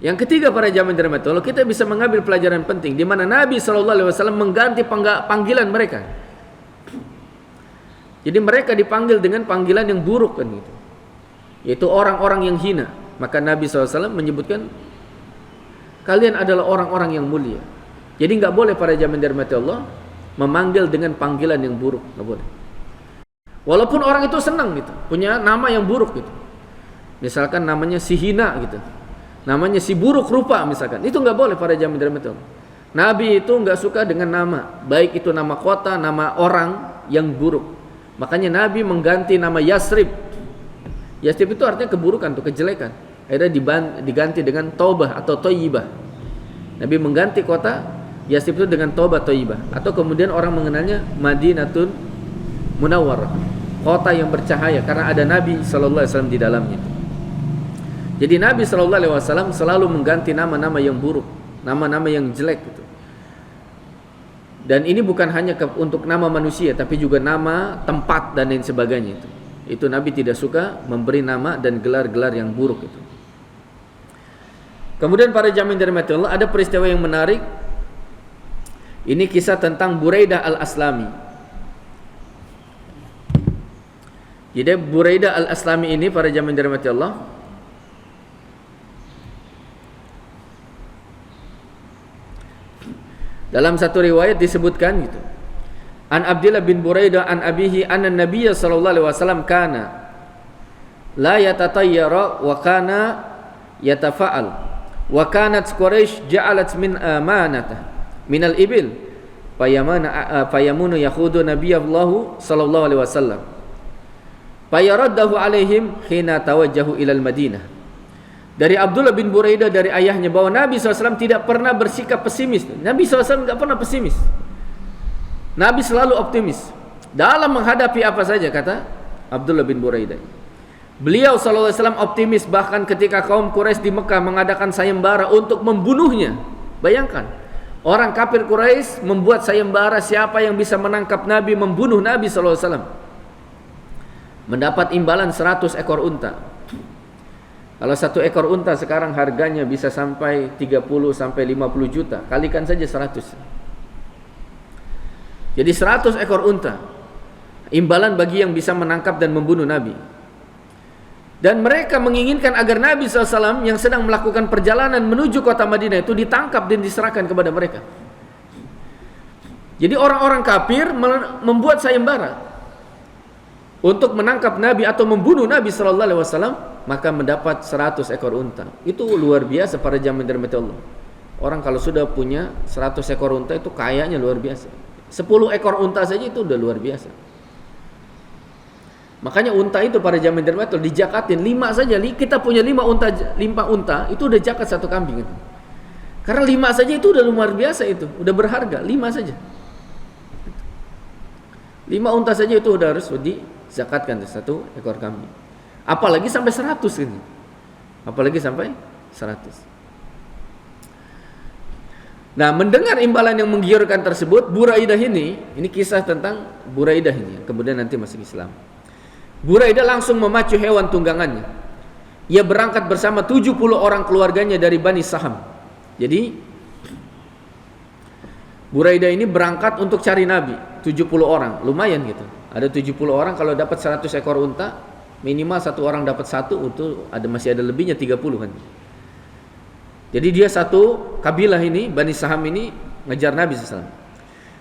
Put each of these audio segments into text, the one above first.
Yang ketiga, para jamaah dirahmati Allah, kita bisa mengambil pelajaran penting di mana Nabi SAW mengganti panggilan mereka. Jadi mereka dipanggil dengan panggilan yang buruk kan gitu, yaitu orang-orang yang hina. Maka Nabi SAW menyebutkan, kalian adalah orang-orang yang mulia. Jadi nggak boleh para jamaah dirahmati Allah memanggil dengan panggilan yang buruk, nggak boleh. Walaupun orang itu senang gitu, punya nama yang buruk gitu. Misalkan namanya si hina gitu, namanya si buruk rupa misalkan, itu nggak boleh para jamaah dirahmati Allah. Nabi itu nggak suka dengan nama, baik itu nama kota, nama orang yang buruk. Makanya Nabi mengganti nama Yasrib. Yasrib itu artinya keburukan, tuh kejelekan. Akhirnya diganti dengan Taubah atau Thayyibah. Nabi mengganti kota Yasrib itu dengan Taubah Thayyibah, atau kemudian orang mengenalnya Madinatun Munawwarah, kota yang bercahaya, karena ada Nabi SAW di dalamnya. Jadi Nabi SAW selalu mengganti nama-nama yang buruk, nama-nama yang jelek gitu. Dan ini bukan hanya untuk nama manusia, tapi juga nama tempat dan lain sebagainya itu. Itu Nabi tidak suka memberi nama dan gelar-gelar yang buruk itu. Kemudian para jamaah dirahmati Allah, ada peristiwa yang menarik. Ini kisah tentang Buraidah al-Aslami. Jadi Buraidah al-Aslami ini, para jamaah dirahmati Allah, dalam satu riwayat disebutkan gitu. An Abdullah bin Buraidah an abihi anna Nabiyya sallallahu alaihi wasallam kana la yatatayyara wa kana yatafa'al wa kanat Quraisy ja'alat min amanatah min al-ibil fayamunu yakhudu Nabiyallahu sallallahu alaihi wasallam fayaraddahu alaihim hina tawajjahu ilal Madinah. Dari Abdullah bin Buraidah dari ayahnya bahwa Nabi SAW tidak pernah bersikap pesimis. Nabi SAW tidak pernah pesimis. Nabi selalu optimis dalam menghadapi apa saja, kata Abdullah bin Buraidah. Beliau SAW optimis bahkan ketika kaum Quraisy di Mekah mengadakan sayembara untuk membunuhnya. Bayangkan, orang kafir Quraisy membuat sayembara siapa yang bisa menangkap Nabi, membunuh Nabi SAW. Mendapat imbalan 100 ekor unta. Kalau satu ekor unta sekarang harganya bisa sampai 30 sampai 50 juta, kalikan saja 100. Jadi 100 ekor unta imbalan bagi yang bisa menangkap dan membunuh Nabi. Dan mereka menginginkan agar Nabi SAW yang sedang melakukan perjalanan menuju kota Madinah itu ditangkap dan diserahkan kepada mereka. Jadi orang-orang kafir membuat sayembara untuk menangkap Nabi atau membunuh Nabi SAW, maka mendapat 100 ekor unta. Itu luar biasa para jamaah dirahmati Allah. Orang kalau sudah punya 100 ekor unta itu kayaknya luar biasa. 10 ekor unta saja itu udah luar biasa. Makanya unta itu para jamaah dirahmati Allah dijakatin 5 saja. Kita punya 5 unta itu udah zakat satu kambing itu. Karena 5 saja itu udah luar biasa, itu udah berharga. 5 saja. 5 unta saja itu udah harus dizakatkan satu ekor kambing. Apalagi sampai 100 ini. Apalagi sampai 100. Nah, mendengar imbalan yang menggiurkan tersebut, Buraidah ini kisah tentang Buraidah ini, kemudian nanti masuk Islam. Buraidah langsung memacu hewan tunggangannya. Ia berangkat bersama 70 orang keluarganya dari Bani Saham. Jadi Buraidah ini berangkat untuk cari Nabi, 70 orang, lumayan gitu. Ada 70 orang, kalau dapat 100 ekor unta, minimal satu orang dapat satu, itu masih ada lebihnya 30 kan. Jadi dia satu kabilah ini, Bani Saham ini ngejar Nabi SAW.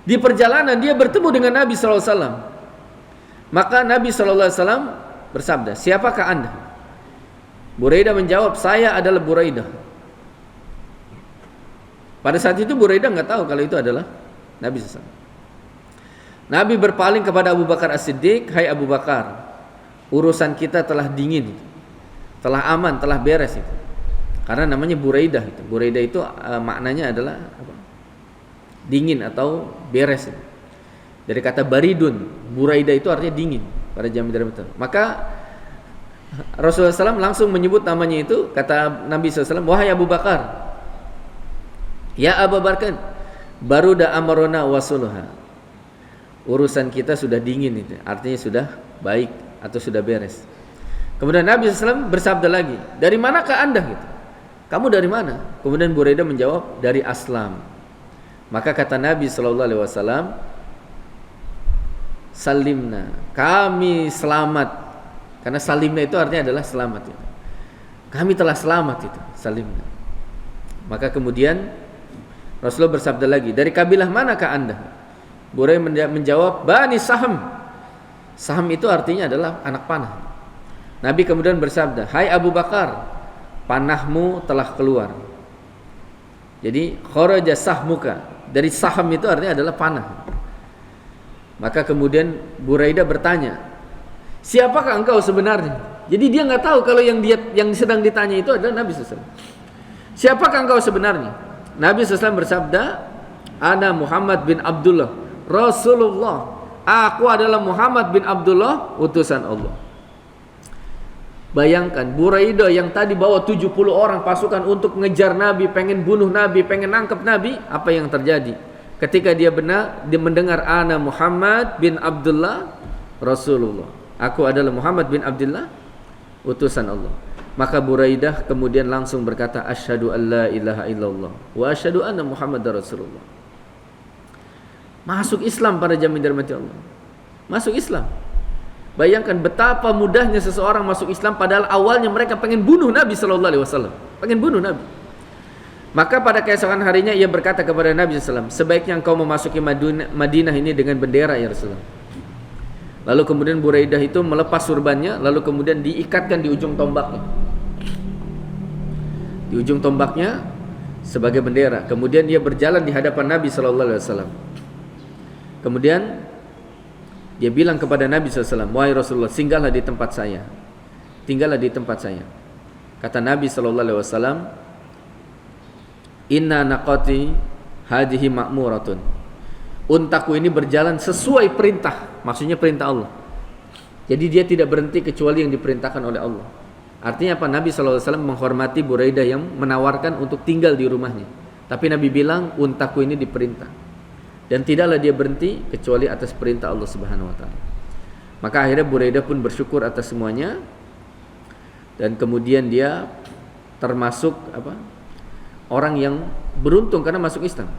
Di perjalanan dia bertemu dengan Nabi SAW. Maka Nabi SAW bersabda, siapakah anda? Buraidah menjawab, saya adalah Buraidah. Pada saat itu Buraidah nggak tahu kalau itu adalah Nabi SAW. Nabi berpaling kepada Abu Bakar As-Siddiq, hai Abu Bakar, urusan kita telah dingin, telah aman, telah beres itu. Karena namanya Buraidah itu. Buraidah itu maknanya adalah apa? Dingin atau beres. Dari kata baridun, Buraidah itu artinya dingin. Pada jam itu. Maka Rasulullah SAW langsung menyebut namanya itu. Kata Nabi SAW, wahai Abu Bakar, ya Abu Bakar, baruda amarona wasuluha. Urusan kita sudah dingin itu. Artinya sudah baik atau sudah beres. Kemudian Nabi SAW bersabda lagi, dari manakah anda gitu? kamu dari mana? Kemudian Buraidah menjawab, dari Aslam. Maka kata Nabi SAW, salimna, kami selamat. Karena salimna itu artinya adalah selamat itu. Kami telah selamat itu, salimna. Maka kemudian Rasulullah bersabda lagi, dari kabilah manakah anda? Buraidah menjawab, Bani Saham. Saham itu artinya adalah anak panah. Nabi kemudian bersabda, hai Abu Bakar, panahmu telah keluar. Jadi kharaja sahmuka, dari saham itu artinya adalah panah. Maka kemudian Buraidah bertanya, siapakah engkau sebenarnya? Jadi dia nggak tahu kalau yang sedang ditanya itu adalah Nabi SAW. Siapakah engkau sebenarnya? Nabi SAW bersabda, ana Muhammad bin Abdullah Rasulullah. Aku adalah Muhammad bin Abdullah, utusan Allah. Bayangkan Buraidah yang tadi bawa 70 orang pasukan untuk ngejar Nabi, pengen bunuh Nabi, pengen nangkep Nabi, apa yang terjadi? Ketika dia mendengar ana Muhammad bin Abdullah Rasulullah. Aku adalah Muhammad bin Abdullah, utusan Allah. Maka Buraidah kemudian langsung berkata, asyhadu an la ilaha illallah wa asyhadu anna Muhammadar Rasulullah. Masuk Islam para jamaah dirahmati Allah. Masuk Islam. Bayangkan betapa mudahnya seseorang masuk Islam, padahal awalnya mereka pengen bunuh Nabi SAW. Pengen bunuh Nabi. Maka pada keesokan harinya ia berkata kepada Nabi SAW, sebaiknya engkau memasuki Madinah ini dengan bendera ya Rasulullah. Lalu kemudian Buraidah itu melepas surbannya, lalu kemudian diikatkan di ujung tombaknya. Di ujung tombaknya sebagai bendera. Kemudian dia berjalan di hadapan Nabi SAW. Kemudian dia bilang kepada Nabi SAW, wahai Rasulullah, singgahlah di tempat saya. Tinggallah di tempat saya. Kata Nabi SAW, inna naqati hadihi ma'muratun. Untaku ini berjalan sesuai perintah. Maksudnya perintah Allah. Jadi dia tidak berhenti kecuali yang diperintahkan oleh Allah. Artinya apa? Nabi SAW menghormati Buraidah yang menawarkan untuk tinggal di rumahnya. Tapi Nabi bilang, untaku ini diperintah. Dan tidaklah dia berhenti kecuali atas perintah Allah Subhanahu wa taala. Maka akhirnya Buraidah pun bersyukur atas semuanya. Dan kemudian dia termasuk orang yang beruntung karena masuk Islam.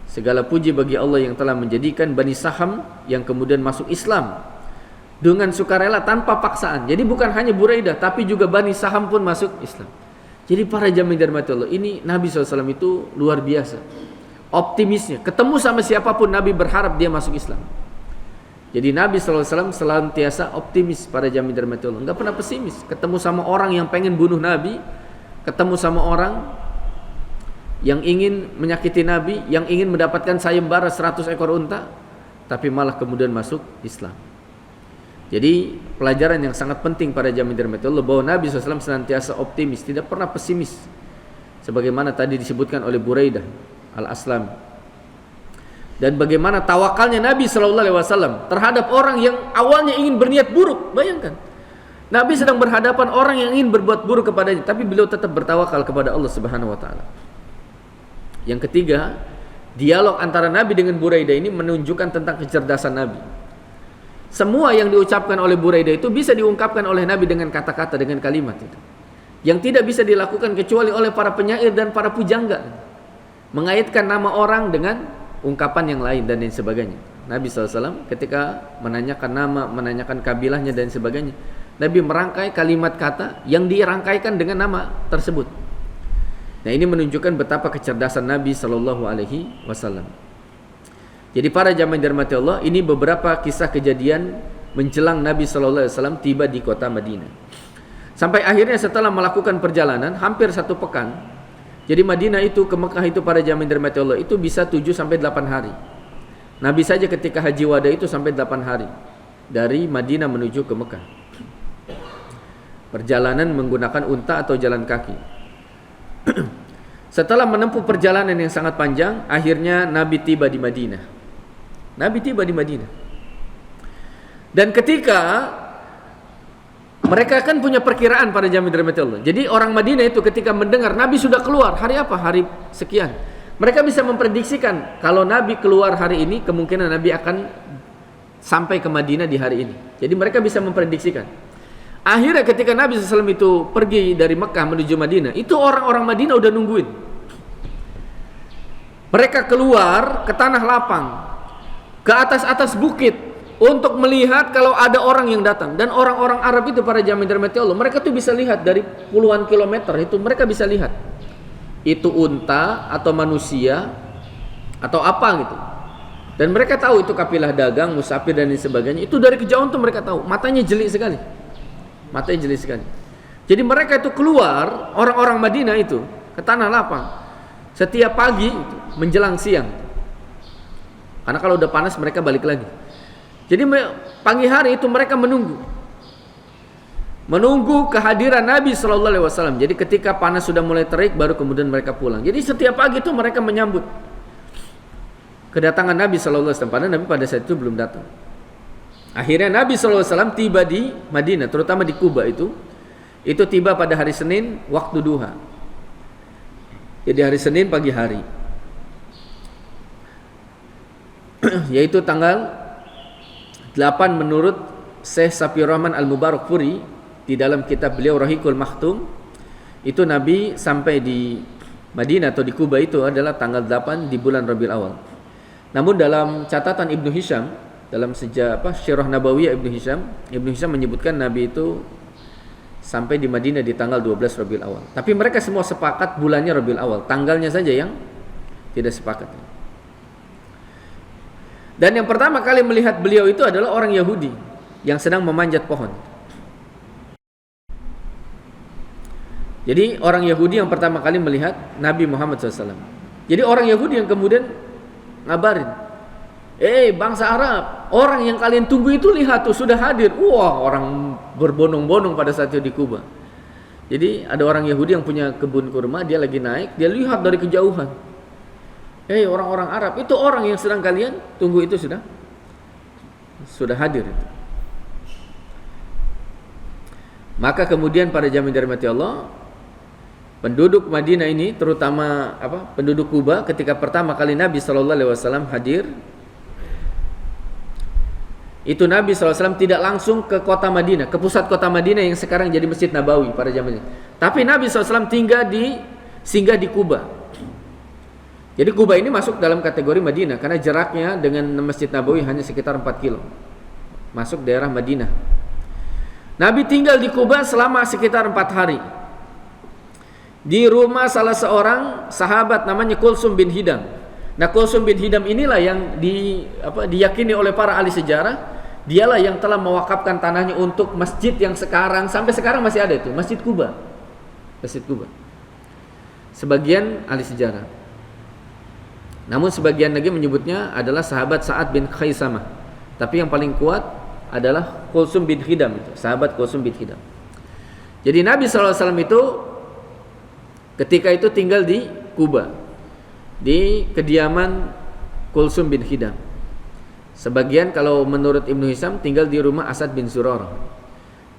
Segala puji bagi Allah yang telah menjadikan Bani Saham yang kemudian masuk Islam dengan sukarela tanpa paksaan. Jadi bukan hanya Buraidah, tapi juga Bani Saham pun masuk Islam. Jadi para jamaah dirahmati Allah, ini Nabi SAW itu luar biasa optimisnya. Ketemu sama siapapun Nabi berharap dia masuk Islam. Jadi Nabi SAW senantiasa optimis pada jamaah dirahmati Allah, enggak pernah pesimis. Ketemu sama orang yang pengen bunuh Nabi, ketemu sama orang yang ingin menyakiti Nabi, yang ingin mendapatkan sayembara 100 ekor unta, tapi malah kemudian masuk Islam. Jadi pelajaran yang sangat penting pada jamaah dirahmati Allah, bahwa Nabi SAW senantiasa optimis, tidak pernah pesimis. Sebagaimana tadi disebutkan oleh Buraidah Al-Aslam. Dan bagaimana tawakalnya Nabi SAW terhadap orang yang awalnya ingin berniat buruk. Bayangkan, Nabi sedang berhadapan orang yang ingin berbuat buruk kepadanya, tapi beliau tetap bertawakal kepada Allah Subhanahu wa taala. Yang ketiga, dialog antara Nabi dengan Buraidah ini menunjukkan tentang kecerdasan Nabi. Semua yang diucapkan oleh Buraidah itu bisa diungkapkan oleh Nabi dengan kata-kata, dengan kalimat itu. Yang tidak bisa dilakukan kecuali oleh para penyair dan para pujangga. Mengaitkan nama orang dengan ungkapan yang lain dan lain sebagainya. Nabi SAW ketika menanyakan nama, menanyakan kabilahnya dan sebagainya, Nabi merangkai kalimat kata yang dirangkaikan dengan nama tersebut. Nah, ini menunjukkan betapa kecerdasan Nabi SAW. Jadi para jamaah dirahmati Allah, ini beberapa kisah kejadian menjelang Nabi SAW tiba di kota Madinah. Sampai akhirnya setelah melakukan perjalanan hampir 1 pekan. Jadi Madinah itu ke Mekah itu para jamaah dirahmati Allah itu bisa 7 sampai 8 hari. Nabi saja ketika haji wada itu sampai 8 hari dari Madinah menuju ke Mekah. Perjalanan menggunakan unta atau jalan kaki. Setelah menempuh perjalanan yang sangat panjang, akhirnya Nabi tiba di Madinah. Dan ketika mereka kan punya perkiraan pada jamaah dirahmati Allah. Jadi orang Madinah itu ketika mendengar Nabi sudah keluar, hari apa? Hari sekian. Mereka bisa memprediksikan kalau Nabi keluar hari ini, kemungkinan Nabi akan sampai ke Madinah di hari ini. Jadi mereka bisa memprediksikan. Akhirnya ketika Nabi SAW itu pergi dari Mekah menuju Madinah, itu orang-orang Madinah udah nungguin. Mereka keluar ke tanah lapang, ke atas-atas bukit, untuk melihat kalau ada orang yang datang. Dan orang-orang Arab itu, para jamaah dirahmati Allah, mereka tuh bisa lihat dari puluhan kilometer itu, mereka bisa lihat itu unta atau manusia atau apa gitu. Dan mereka tahu itu kafilah dagang, musafir dan lain sebagainya. Itu dari kejauhan tuh mereka tahu. Matanya jeli sekali. Matanya jeli sekali. Jadi mereka itu keluar, orang-orang Madinah itu, ke tanah lapang setiap pagi itu, menjelang siang. Karena kalau udah panas mereka balik lagi. Jadi pagi hari itu mereka menunggu kehadiran Nabi SAW. Jadi ketika panas sudah mulai terik, baru kemudian mereka pulang. Jadi setiap pagi itu mereka menyambut kedatangan Nabi SAW. Padahal Nabi pada saat itu belum datang. Akhirnya Nabi SAW tiba di Madinah, terutama di Kuba itu tiba pada hari Senin waktu duha. Jadi hari Senin pagi hari, yaitu tanggal 8 menurut Syekh Safiur Rahman Al-Mubarakfuri di dalam kitab beliau Rahiqul Makhtum. Itu Nabi sampai di Madinah atau di Kuba itu adalah tanggal 8 di bulan Rabiul Awal. Namun dalam catatan Ibnu Hisham, dalam Syirah Nabawiyah Ibnu Hisham menyebutkan Nabi itu sampai di Madinah di tanggal 12 Rabiul Awal. Tapi mereka semua sepakat bulannya Rabiul Awal, tanggalnya saja yang tidak sepakat. Dan yang pertama kali melihat beliau itu adalah orang Yahudi yang sedang memanjat pohon. Jadi orang Yahudi yang pertama kali melihat Nabi Muhammad SAW. Jadi orang Yahudi yang kemudian ngabarin, bangsa Arab, orang yang kalian tunggu itu lihat tuh sudah hadir. Wah, orang berbondong-bondong pada saat itu di Kuba. Jadi ada orang Yahudi yang punya kebun kurma, dia lagi naik, dia lihat dari kejauhan. Orang-orang Arab, itu orang yang sedang kalian tunggu itu sudah hadir itu. Maka kemudian para jamaah dirahmati Allah, penduduk Madinah ini, terutama penduduk Kuba, ketika pertama kali Nabi SAW hadir, itu Nabi SAW tidak langsung ke kota Madinah, ke pusat kota Madinah yang sekarang jadi Masjid Nabawi para jamaah. Tapi Nabi SAW singgah di Kuba. Jadi Kuba ini masuk dalam kategori Madinah karena jaraknya dengan Masjid Nabawi hanya sekitar 4 kilo. Masuk daerah Madinah. Nabi tinggal di Kuba selama sekitar 4 hari. Di rumah salah seorang sahabat namanya Kulsum bin Hidam. Nah, Kulsum bin Hidam inilah yang diyakini oleh para ahli sejarah, dialah yang telah mewakafkan tanahnya untuk masjid yang sampai sekarang masih ada itu, Masjid Kuba. Masjid Kuba. Sebagian ahli sejarah. Namun sebagian lagi menyebutnya adalah sahabat Sa'ad bin Khaisamah. Tapi yang paling kuat adalah Kulsum bin Hidam itu, sahabat Kulsum bin Hidam. Jadi Nabi SAW itu ketika itu tinggal di Kuba, di kediaman Kulsum bin Hidam. Sebagian kalau menurut Ibnu Hisham tinggal di rumah Asad bin Zurarah.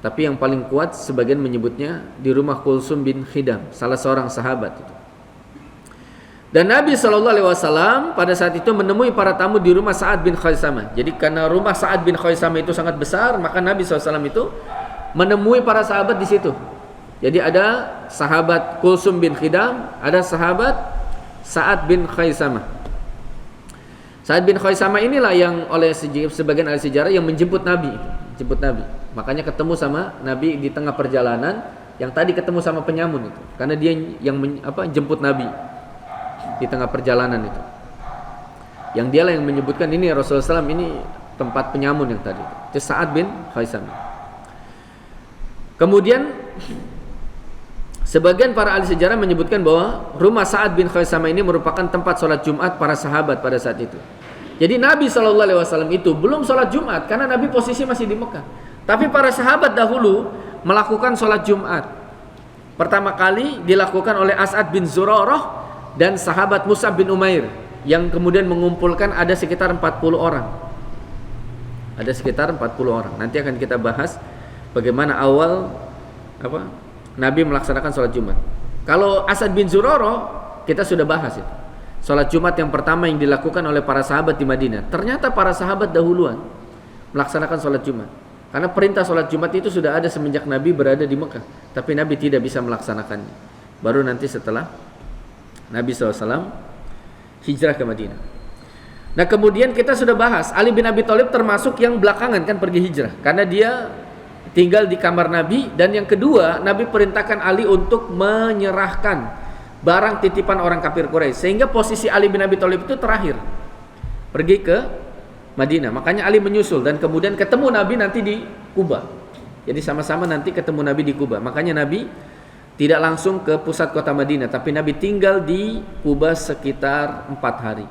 Tapi yang paling kuat sebagian menyebutnya di rumah Kulsum bin Hidam, salah seorang sahabat itu. Dan Nabi SAW pada saat itu menemui para tamu di rumah Sa'ad bin Khaisamah. Jadi karena rumah Sa'ad bin Khaisamah itu sangat besar, maka Nabi SAW itu menemui para sahabat di situ. Jadi ada sahabat Kulsum bin Hidam, ada sahabat Sa'ad bin Khaisamah. Sa'ad bin Khaisamah inilah yang oleh sebagian ahli sejarah yang menjemput Nabi. Makanya ketemu sama Nabi di tengah perjalanan, yang tadi ketemu sama penyamun itu. Karena dia yang jemput Nabi di tengah perjalanan itu. Yang dialah yang menyebutkan ini Rasulullah SAW ini tempat penyamun yang tadi. Itu Sa'ad bin Khaisamah. Kemudian sebagian para ahli sejarah menyebutkan bahwa rumah Sa'ad bin Khaisamah ini merupakan tempat sholat Jumat para sahabat pada saat itu. Jadi Nabi SAW itu belum sholat Jumat karena Nabi posisi masih di Mekah. Tapi para sahabat dahulu melakukan sholat Jumat. Pertama kali dilakukan oleh As'ad bin Zurarah dan sahabat Mus'ab bin Umair, yang kemudian mengumpulkan ada sekitar 40 orang. Ada sekitar 40 orang. Nanti akan kita bahas bagaimana awal Nabi melaksanakan sholat Jumat. Kalau As'ad bin Zurarah kita sudah bahas itu. Sholat Jumat yang pertama yang dilakukan oleh para sahabat di Madinah. Ternyata para sahabat dahuluan melaksanakan sholat Jumat. Karena perintah sholat Jumat itu sudah ada semenjak Nabi berada di Mekah, tapi Nabi tidak bisa melaksanakannya. Baru nanti setelah Nabi SAW hijrah ke Madinah. Nah kemudian kita sudah bahas Ali bin Abi Thalib termasuk yang belakangan kan pergi hijrah, karena dia tinggal di kamar Nabi. Dan yang kedua, Nabi perintahkan Ali untuk menyerahkan barang titipan orang kafir Quraisy, sehingga posisi Ali bin Abi Thalib itu terakhir pergi ke Madinah. Makanya Ali menyusul dan kemudian ketemu Nabi nanti di Kuba. Jadi sama-sama nanti ketemu Nabi di Kuba. Makanya Nabi tidak langsung ke pusat kota Madinah, tapi Nabi tinggal di Kuba sekitar 4 hari.